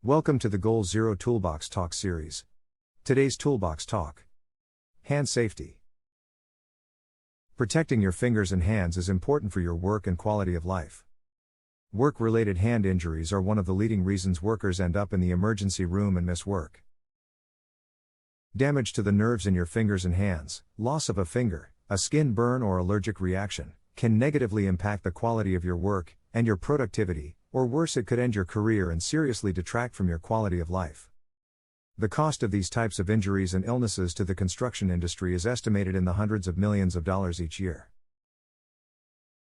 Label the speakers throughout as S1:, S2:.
S1: Welcome to the GoalZero Toolbox Talk series. Today's Toolbox Talk: Hand Safety. Protecting your fingers and hands is important for your work and quality of life. Work-related hand injuries are one of the leading reasons workers end up in the emergency room and miss work. Damage to the nerves in your fingers and hands, loss of a finger, a skin burn or allergic reaction, can negatively impact the quality of your work and your productivity, or worse, it could end your career and seriously detract from your quality of life. The cost of these types of injuries and illnesses to the construction industry is estimated in the hundreds of millions of dollars each year.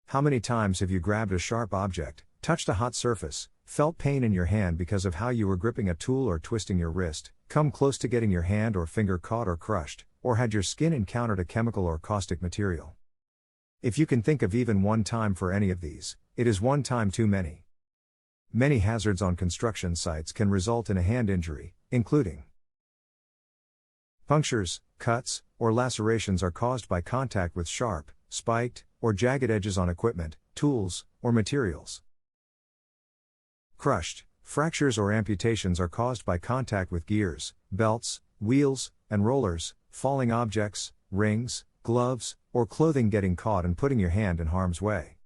S1: How many times have you grabbed a sharp object, touched a hot surface, felt pain in your hand because of how you were gripping a tool or twisting your wrist, come close to getting your hand or finger caught or crushed, or had your skin encountered a chemical or caustic material? If you can think of even one time for any of these, it is one time too many. Many hazards on construction sites can result in a hand injury, including punctures, cuts, or lacerations are caused by contact with sharp, spiked, or jagged edges on equipment, tools, or materials. Crushed, fractures or amputations are caused by contact with gears, belts, wheels, and rollers, falling objects, rings, gloves, or clothing getting caught and putting your hand in harm's way.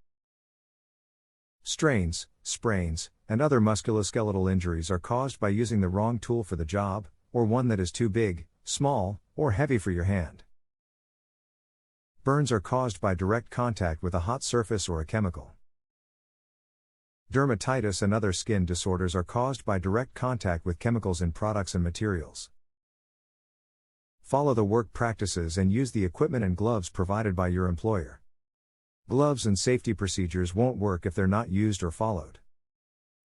S1: Strains, sprains, and other musculoskeletal injuries are caused by using the wrong tool for the job, or one that is too big, small, or heavy for your hand. Burns are caused by direct contact with a hot surface or a chemical. Dermatitis and other skin disorders are caused by direct contact with chemicals in products and materials. Follow the work practices and use the equipment and gloves provided by your employer. Gloves and safety procedures won't work if they're not used or followed.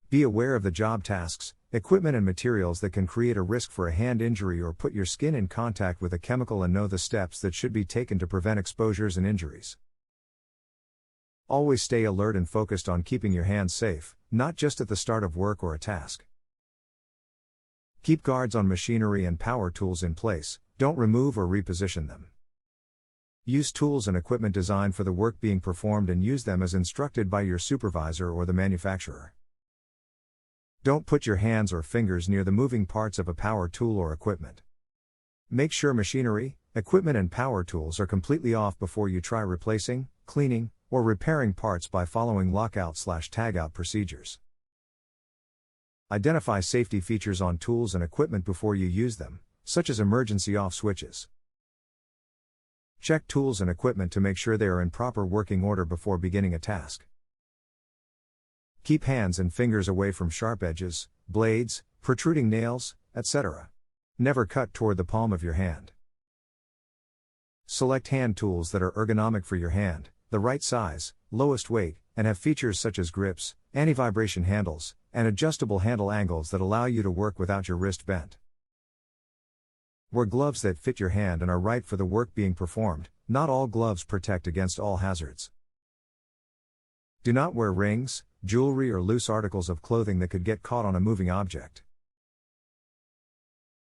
S1: Be aware of the job tasks, equipment and materials that can create a risk for a hand injury or put your skin in contact with a chemical, and know the steps that should be taken to prevent exposures and injuries. Always stay alert and focused on keeping your hands safe, not just at the start of work or a task. Keep guards on machinery and power tools in place, don't remove or reposition them. Use tools and equipment designed for the work being performed and use them as instructed by your supervisor or the manufacturer. Don't put your hands or fingers near the moving parts of a power tool or equipment. Make sure machinery, equipment and power tools are completely off before you try replacing, cleaning, or repairing parts by following lockout/tagout procedures. Identify safety features on tools and equipment before you use them, such as emergency off switches. Check tools and equipment to make sure they are in proper working order before beginning a task. Keep hands and fingers away from sharp edges, blades, protruding nails, etc. Never cut toward the palm of your hand. Select hand tools that are ergonomic for your hand, the right size, lowest weight, and have features such as grips, anti-vibration handles, and adjustable handle angles that allow you to work without your wrist bent. Wear gloves that fit your hand and are right for the work being performed. Not all gloves protect against all hazards. Do not wear rings, jewelry, or loose articles of clothing that could get caught on a moving object.